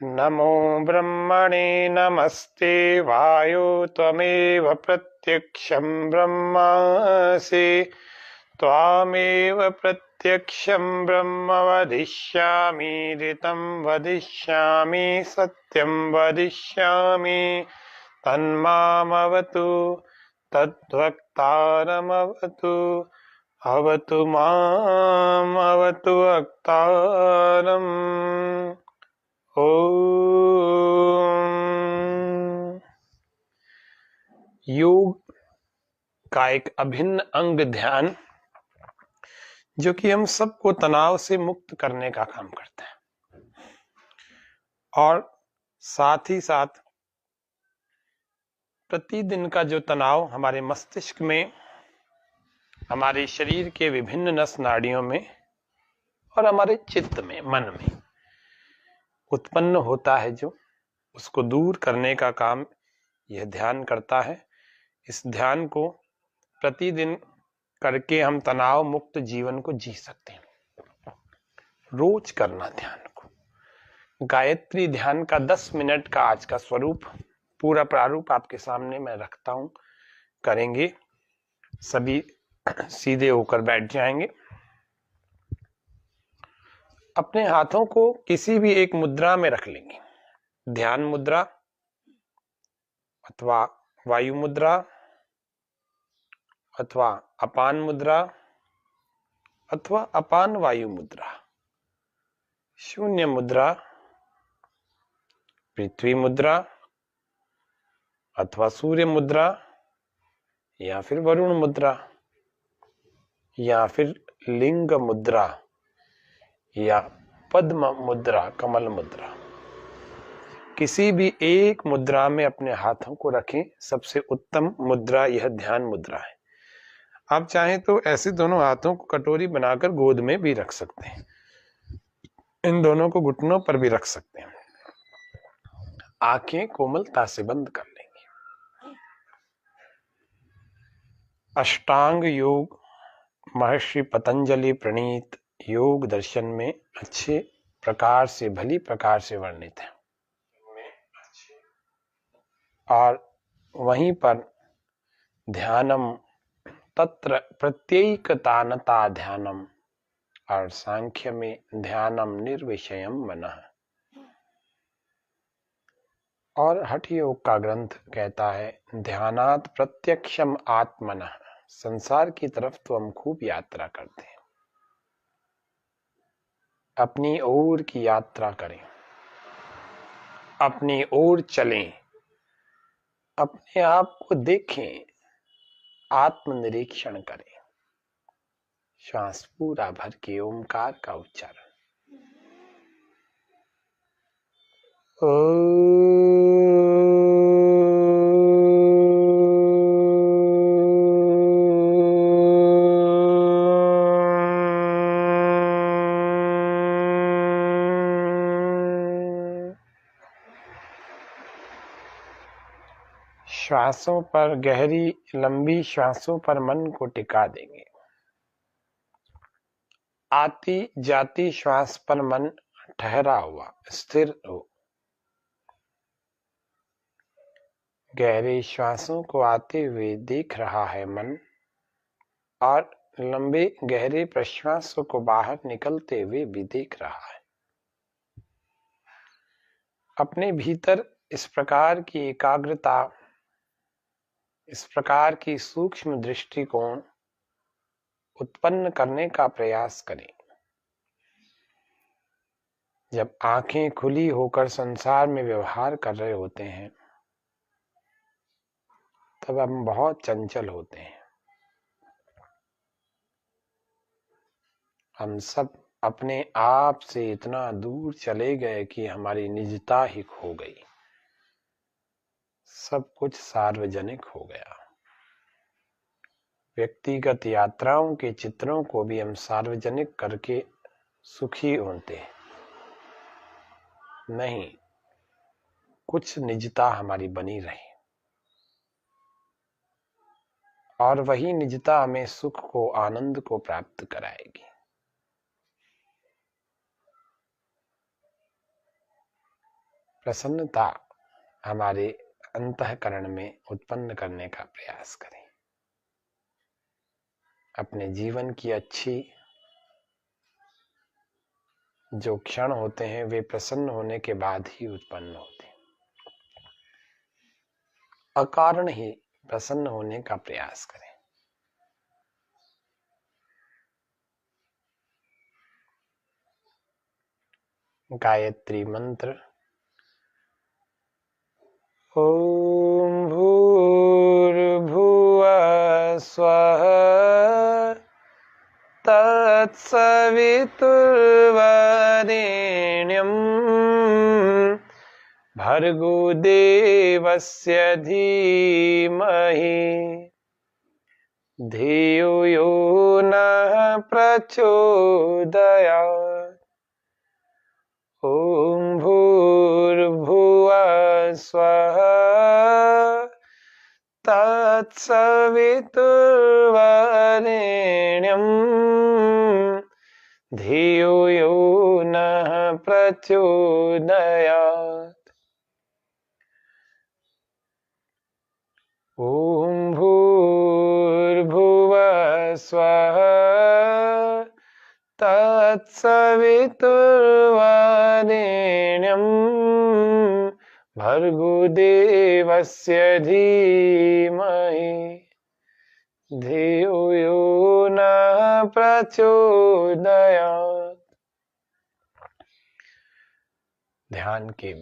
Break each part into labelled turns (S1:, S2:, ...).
S1: नमो ब्रह्मणे नमस्ते वायो त्वमेव प्रत्यक्षं ब्रह्मासि त्वामेव प्रत्यक्षं ब्रह्म वदिष्यामि ऋतं वदिष्यामि सत्यं वदिष्यामि तन्मामवतु तद्वक्तारमवतु अवतु माम् अवतु वक्तारम्। ओम। योग का एक अभिन्न अंग ध्यान, जो कि हम सबको तनाव से मुक्त करने का काम करता है और साथ ही साथ प्रतिदिन का जो तनाव हमारे मस्तिष्क में, हमारे शरीर के विभिन्न नस नाड़ियों में और हमारे चित्त में, मन में उत्पन्न होता है, जो उसको दूर करने का काम यह ध्यान करता है। इस ध्यान को प्रतिदिन करके हम तनाव मुक्त जीवन को जी सकते हैं। रोज करना ध्यान को। गायत्री ध्यान का 10 मिनट का आज का स्वरूप, पूरा प्रारूप आपके सामने मैं रखता हूं। करेंगे, सभी सीधे होकर बैठ जाएंगे। अपने हाथों को किसी भी एक मुद्रा में रख लेंगे। ध्यान मुद्रा अथवा वायु मुद्रा अथवा अपान मुद्रा अथवा अपान वायु मुद्रा, शून्य मुद्रा, पृथ्वी मुद्रा अथवा सूर्य मुद्रा, या फिर वरुण मुद्रा, या फिर लिंग मुद्रा, या पद्म मुद्रा, कमल मुद्रा। किसी भी एक मुद्रा में अपने हाथों को रखें। सबसे उत्तम मुद्रा यह ध्यान मुद्रा है। आप चाहें तो ऐसे दोनों हाथों को कटोरी बनाकर गोद में भी रख सकते हैं। इन दोनों को घुटनों पर भी रख सकते हैं। आंखें कोमलता से बंद कर लेंगे। अष्टांग योग महर्षि पतंजलि प्रणीत योग दर्शन में अच्छे प्रकार से, भली प्रकार से वर्णित है। और वहीं पर ध्यानम तत्र प्रत्येकतानता ध्यानम, और सांख्य में ध्यानम निर्विषयम मनः। और हठ योग का ग्रंथ कहता है ध्यानात् प्रत्यक्षम आत्मनः। संसार की तरफ तो हम खूब यात्रा करते हैं, अपनी ओर की यात्रा करें, अपनी ओर चलें, अपने आप को देखें, आत्मनिरीक्षण करें। श्वास पूरा भर के ओमकार का उच्चारण। श्वासों पर, गहरी लंबी श्वासों पर मन को टिका देंगे। आती जाती श्वास पर मन ठहरा हुआ, स्थिर हो। गहरे श्वासों को आते हुए देख रहा है मन, और लंबे गहरे प्रश्वासों को बाहर निकलते हुए भी देख रहा है। अपने भीतर इस प्रकार की एकाग्रता, इस प्रकार की सूक्ष्म दृष्टिकोण उत्पन्न करने का प्रयास करें। जब आंखें खुली होकर संसार में व्यवहार कर रहे होते हैं, तब हम बहुत चंचल होते हैं। हम सब अपने आप से इतना दूर चले गए कि हमारी निजता ही खो गई। सब कुछ सार्वजनिक हो गया। व्यक्तिगत यात्राओं के चित्रों को भी हम सार्वजनिक करके सुखी होते हैं। नहीं, कुछ निजता हमारी बनी रहे। और वही निजता हमें सुख को, आनंद को प्राप्त कराएगी। प्रसन्नता हमारे अंतःकरण में उत्पन्न करने का प्रयास करें। अपने जीवन की अच्छी जो क्षण होते हैं वे प्रसन्न होने के बाद ही उत्पन्न होते हैं। अकारण ही प्रसन्न होने का प्रयास करें। गायत्री मंत्र। ओम भूर्भुवः स्वः तत्सवितुर्वरेण्यं भर्गो देवस्य धीमहि धियो यो नः प्रचोदयात्। ओम भूर्भुवः स्वः तत्सवितुर्वरेण्यं धियो यो नः प्रचोदयात्। ओम भूर्भुवः स्वः तत्सवितुर्वरेण्यं भर्गो देवस्य धीमहि धियो यो नः प्रचोदयात्। ध्यान के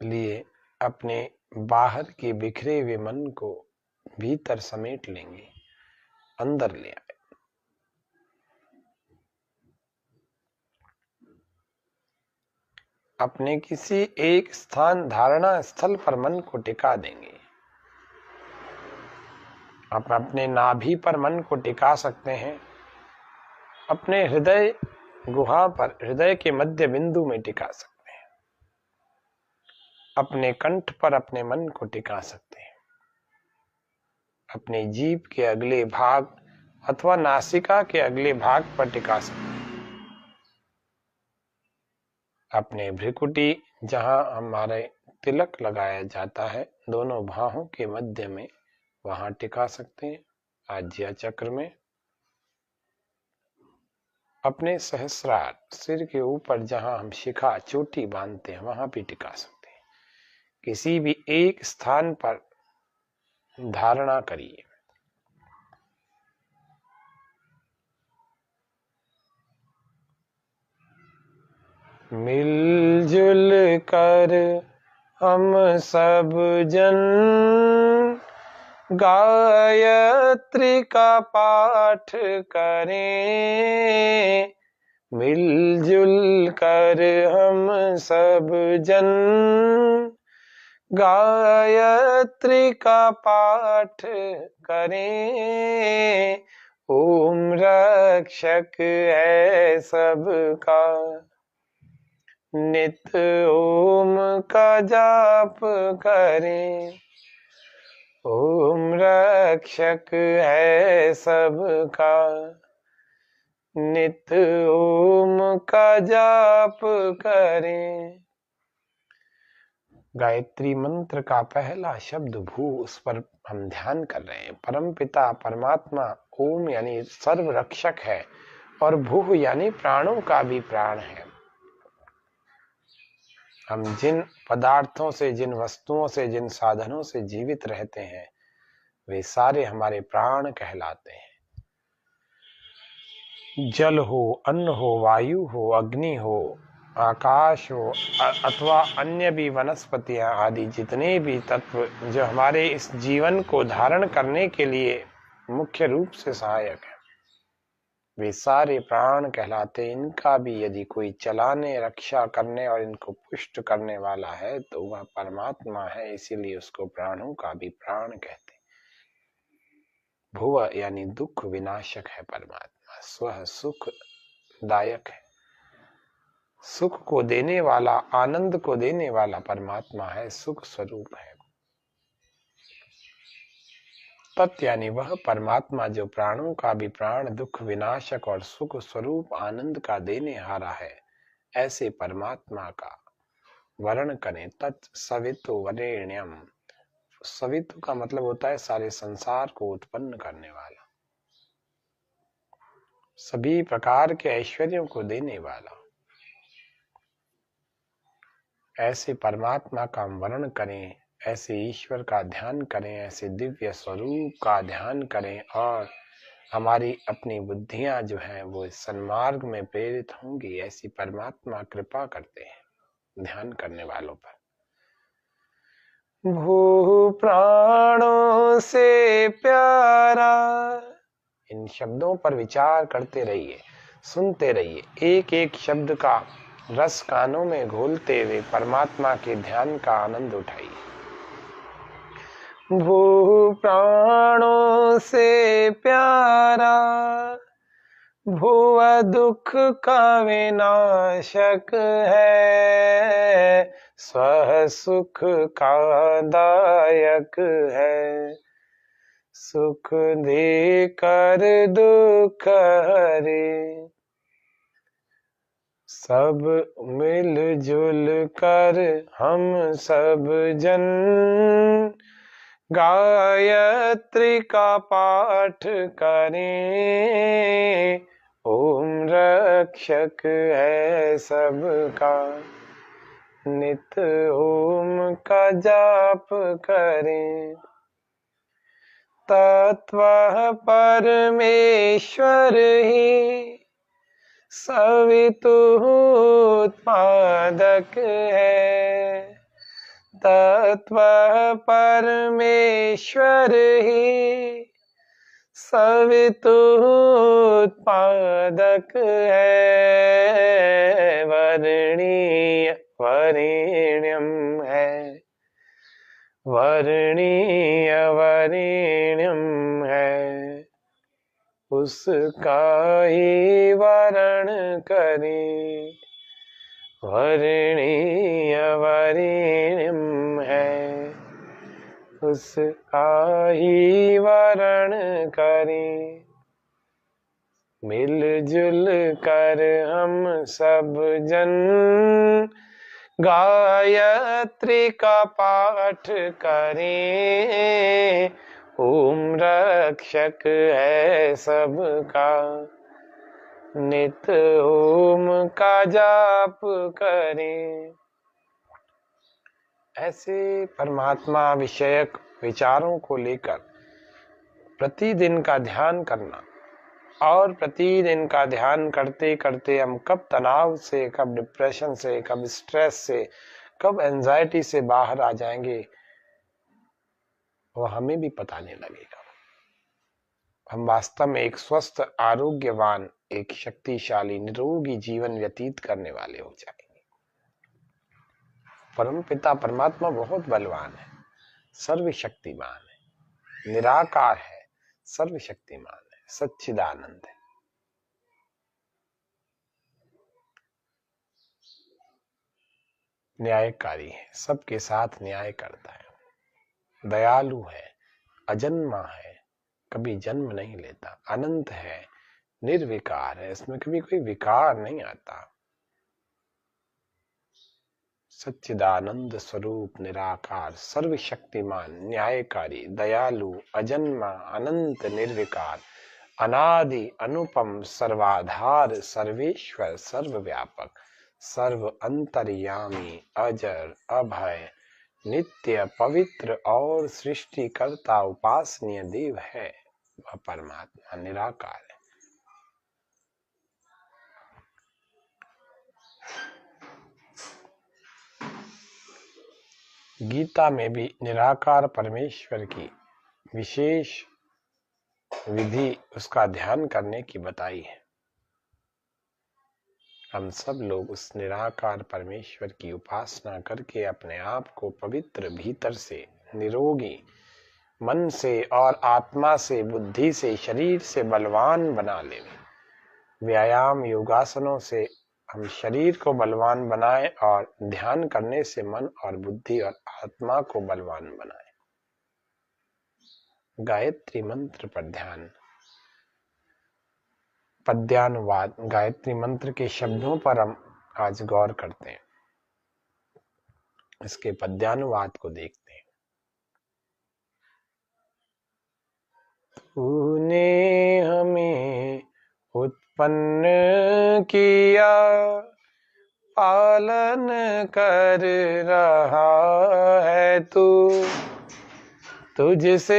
S1: लिए अपने बाहर के बिखरे हुए मन को भीतर समेट लेंगे, अंदर ले आए। अपने किसी एक स्थान, धारणा स्थल पर मन को टिका देंगे। आप अपने नाभि पर मन को टिका सकते हैं, अपने हृदय गुहा पर, हृदय के मध्य बिंदु में टिका सकते हैं, अपने कंठ पर अपने मन को टिका सकते हैं, अपने जीभ के अगले भाग अथवा नासिका के अगले भाग पर टिका सकते हैं, अपने भ्रिकुटी जहां हमारे तिलक लगाया जाता है दोनों बाहों के मध्य में, वहां टिका सकते हैं, आज्या चक्र में, अपने सहस्रार सिर के ऊपर जहां हम शिखा चोटी बांधते हैं वहां भी टिका सकते हैं। किसी भी एक स्थान पर धारणा करिए। मिलजुल कर हम सब जन गायत्री का पाठ करें। मिलजुल कर हम सब जन गायत्री का पाठ करें। ओम रक्षक है सबका, नित ओम का जाप करें। ओम रक्षक है सबका, नित ओम का जाप करें। गायत्री मंत्र का पहला शब्द भू, उस पर हम ध्यान कर रहे हैं। परमपिता परमात्मा ओम यानी सर्व रक्षक है और भू यानी प्राणों का भी प्राण है। हम जिन पदार्थों से, जिन वस्तुओं से, जिन साधनों से जीवित रहते हैं वे सारे हमारे प्राण कहलाते हैं। जल हो, अन्न हो, वायु हो, अग्नि हो, आकाश हो अथवा अन्य भी वनस्पतियां आदि जितने भी तत्व जो हमारे इस जीवन को धारण करने के लिए मुख्य रूप से सहायक है वे सारे प्राण कहलाते। इनका भी यदि कोई चलाने, रक्षा करने और इनको पुष्ट करने वाला है तो वह परमात्मा है, इसीलिए उसको प्राणों का भी प्राण कहते। भुव यानी दुख विनाशक है परमात्मा, स्वः सुख दायक है, सुख को देने वाला, आनंद को देने वाला परमात्मा है, सुख स्वरूप है। तत् यानी वह परमात्मा जो प्राणों का भी प्राण, दुख विनाशक और सुख स्वरूप आनंद का देने हारा है, ऐसे परमात्मा का वर्ण करें। तत् सवितु वरेण्यम। सवितु का मतलब होता है सारे संसार को उत्पन्न करने वाला, सभी प्रकार के ऐश्वर्यों को देने वाला। ऐसे परमात्मा का हम वर्णन करें, ऐसे ईश्वर का ध्यान करें, ऐसे दिव्य स्वरूप का ध्यान करें, और हमारी अपनी बुद्धियां जो हैं वो सन्मार्ग में प्रेरित होंगी। ऐसी परमात्मा कृपा करते हैं ध्यान करने वालों पर। भू प्राणों से प्यारा, इन शब्दों पर विचार करते रहिए, सुनते रहिए, एक एक शब्द का रस कानों में घोलते हुए परमात्मा के ध्यान का आनंद उठाइए। भू प्राणों से प्यारा, भुव दुख का विनाशक है, स्व सुख का दायक है, सुख दे कर दुख हरे, सब मिलजुल कर हम सब जन गायत्री का पाठ करें, ओम रक्षक है सबका, नित ओम का जाप करें। तत्व परमेश्वर ही सवितु उत्पादक है, तत्व परमेश्वर ही सवितु उत्पादक है, वर्णीय वरेण्यम है, वर्णीय वरेण्यम है, उसका ही वरण करें, वर्णीय वरेण्यम है, उसका ही वरण करें। मिलजुल कर हम सब जन गायत्री का पाठ करें, ओम रक्षक है सबका, नित ओम का जाप करें। ऐसे परमात्मा विषयक विचारों को लेकर प्रतिदिन का ध्यान करना, और प्रतिदिन का ध्यान करते करते हम कब तनाव से, कब डिप्रेशन से, कब स्ट्रेस से, कब एंजाइटी से बाहर आ जाएंगे वो हमें भी पता नहीं लगेगा। हम वास्तव में एक स्वस्थ, आरोग्यवान, एक शक्तिशाली, निरोगी जीवन व्यतीत करने वाले हो जाएंगे। परमपिता परमात्मा बहुत बलवान है, सर्वशक्तिमान है, निराकार है, सर्वशक्तिमान है, सच्चिदानंद है। न्यायकारी है, सबके साथ न्याय करता है, दयालु है, अजन्मा है, कभी जन्म नहीं लेता, अनंत है, निर्विकार है, इसमें कभी कोई विकार नहीं आता, सच्चिदानंद स्वरूप, निराकार, सर्वशक्तिमान, न्यायकारी, दयालु, अजन्मा, अनंत, निर्विकार, अनादि, अनुपम, सर्वाधार, सर्वेश्वर, सर्वव्यापक, सर्व अंतर्यामी, अजर, अभय, नित्य, पवित्र और सृष्टिकर्ता, उपासनीय देव है वह परमात्मा, निराकार है। गीता में भी निराकार परमेश्वर की विशेष विधि, उसका ध्यान करने की बताई है। हम सब लोग उस निराकार परमेश्वर की उपासना करके अपने आप को पवित्र, भीतर से निरोगी, मन से और आत्मा से, बुद्धि से, शरीर से बलवान बना ले। व्यायाम, योगासनों से हम शरीर को बलवान बनाएं और ध्यान करने से मन और बुद्धि और आत्मा को बलवान बनाएं। गायत्री मंत्र पर ध्यान। पद्यानुवाद गायत्री मंत्र के शब्दों पर हम आज गौर करते हैं। इसके पद्यानुवाद को देखते हैं। तूने हमें उत्पन्न किया, पालन कर रहा है तू, तुझसे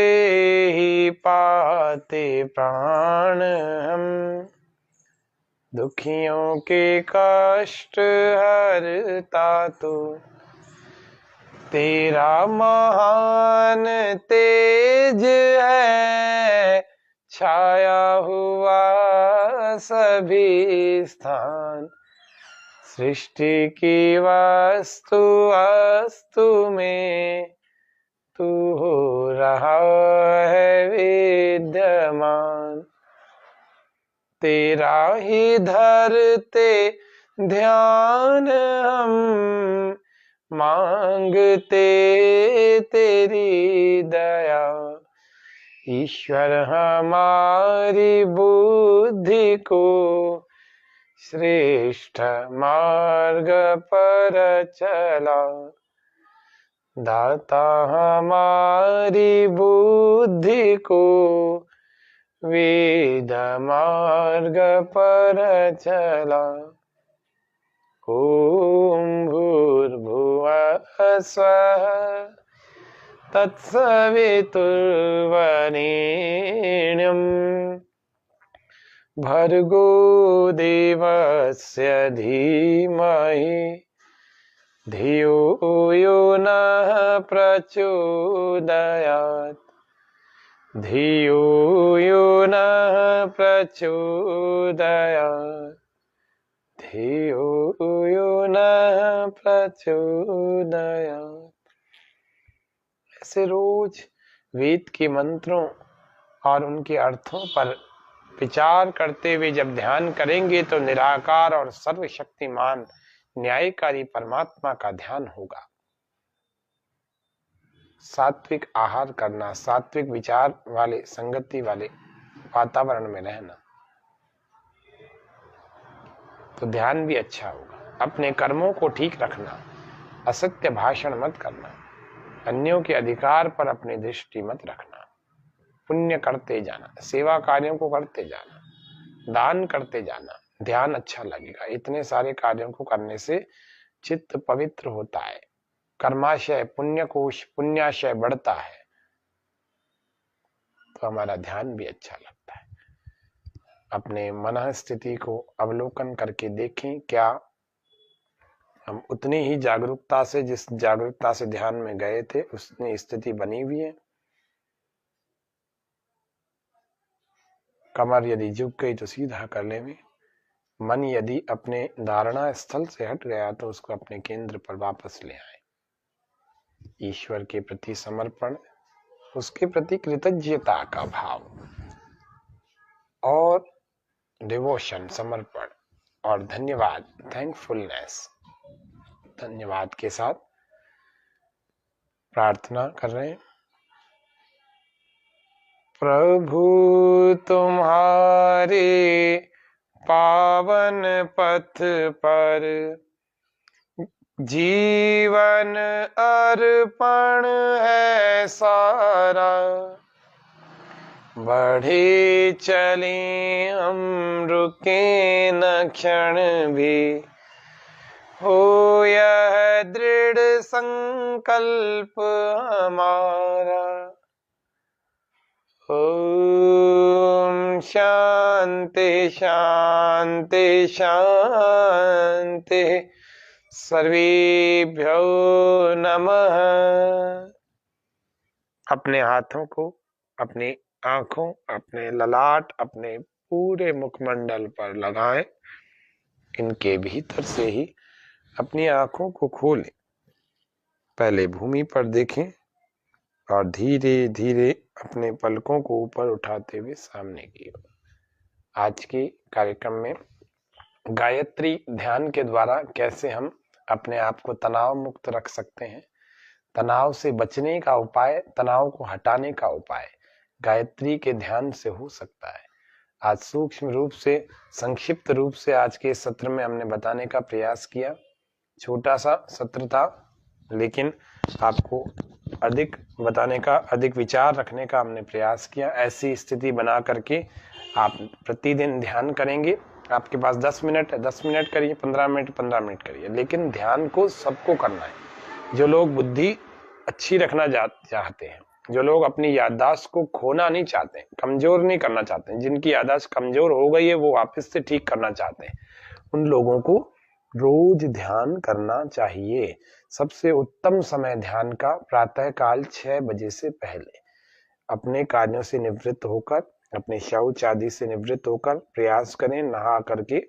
S1: ही पाते प्राण हम, दुखियों के कष्ट हरता तू। तेरा महान तेज है, छाया हुआ सभी स्थान, सृष्टि की वस्तु अस्तु में तू हो रहा है विद्यमान। तेरा ही धरते ध्यान हम, मांगते तेरी दया। ईश्वर हमारी बुद्धि को श्रेष्ठ मार्ग पर चला, दाता हमारी बुद्धि को वेद मार्ग पर चला। ओम भूर्भुवः स्वः तत्सवितुर्वरेण्यं भर्गो देवस्य धीमहि धियो यो नः प्रचोदयात्। धियो यो नः प्रचोदयात्। धियो यो नः प्रचोदयात्। ऐसे रोज वेद के मंत्रों और उनके अर्थों पर विचार करते हुए जब ध्यान करेंगे तो निराकार और सर्वशक्तिमान न्यायकारी परमात्मा का ध्यान होगा। सात्विक आहार करना, सात्विक विचार वाले संगति वाले वातावरण में रहना, तो ध्यान भी अच्छा होगा। अपने कर्मों को ठीक रखना, असत्य भाषण मत करना, अन्यों के अधिकार पर अपनी दृष्टि मत रखना, पुण्य करते जाना, सेवा कार्यों को करते जाना, दान करते जाना, ध्यान अच्छा लगेगा। इतने सारे कार्यों को करने से चित्त पवित्र होता है, कर्माशय पुण्यकोश पुण्याशय बढ़ता है, तो हमारा ध्यान भी अच्छा लगता है। अपने मन स्थिति को अवलोकन करके देखें, क्या हम उतनी ही जागरूकता से, जिस जागरूकता से ध्यान में गए थे, उतनी स्थिति बनी हुई है। कमर यदि झुक गई तो सीधा कर ले में। मन यदि अपने धारणा स्थल से हट गया तो उसको अपने केंद्र पर वापस ले आए। ईश्वर के प्रति समर्पण, उसके प्रति कृतज्ञता का भाव और डिवोशन, समर्पण और धन्यवाद, थैंकफुलनेस, धन्यवाद के साथ प्रार्थना कर रहे हैं। प्रभु तुम्हारे पावन पथ पर जीवन अर्पण है सारा, बढ़े चले हम रुके न क्षण भी, हो यह दृढ़ संकल्प हमारा। ओम शांति शांति शांति, सर्वेभ्यो नमः। अपने हाथों को अपनी आंखों, अपने ललाट, अपने पूरे मुखमंडल पर लगाएं। इनके भीतर से ही अपनी आंखों को खोलें, पहले भूमि पर देखें और धीरे धीरे अपने पलकों को ऊपर उठाते हुए सामने की ओर। आज के कार्यक्रम में गायत्री ध्यान के द्वारा कैसे हम अपने आप को तनाव मुक्त रख सकते हैं, तनाव से बचने का उपाय, तनाव को हटाने का उपाय, गायत्री के ध्यान से हो सकता है। आज सूक्ष्म रूप से, संक्षिप्त रूप से आज के सत्र में हमने बताने का प्रयास किया। छोटा सा सत्र था, लेकिन आपको अधिक बताने का, अधिक विचार रखने का हमने प्रयास किया। ऐसी स्थिति बना करके आप प्रतिदिन ध्यान करेंगे। आपके पास 10 मिनट है, 10 मिनट करिए, 15 मिनट 15 मिनट करिए, लेकिन ध्यान को सबको करना है। जो लोग बुद्धि अच्छी रखना चाहते हैं, जो लोग अपनी याददाश्त को खोना नहीं चाहते, कमजोर नहीं करना चाहते, जिनकी याददाश्त कमजोर हो गई है, वो वापस से ठीक करना चाहते हैं, उन लोगों को रोज ध्यान करना चाहिए। सबसे उत्तम समय ध्यान का प्रातः काल 6 बजे से पहले। अपने कार्यों से निवृत्त होकर, अपने शौच आदि से निवृत्त होकर प्रयास करें, नहा करके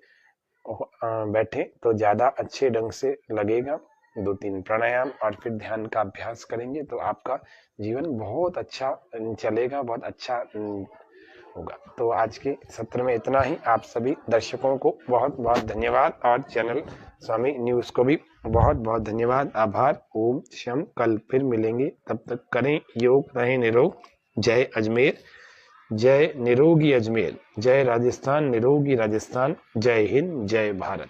S1: बैठे तो ज्यादा अच्छे ढंग से लगेगा। 2-3 प्राणायाम और फिर ध्यान का अभ्यास करेंगे तो आपका जीवन बहुत अच्छा चलेगा, बहुत अच्छा होगा। तो आज के सत्र में इतना ही। आप सभी दर्शकों को बहुत बहुत धन्यवाद और चैनल स्वामी न्यूज को भी बहुत बहुत धन्यवाद, आभार। ओम शम। कल फिर मिलेंगे, तब तक करें योग, रहें निरोग। जय अजमेर, जय निरोगी अजमेर, जय राजस्थान, निरोगी राजस्थान, जय हिंद, जय भारत।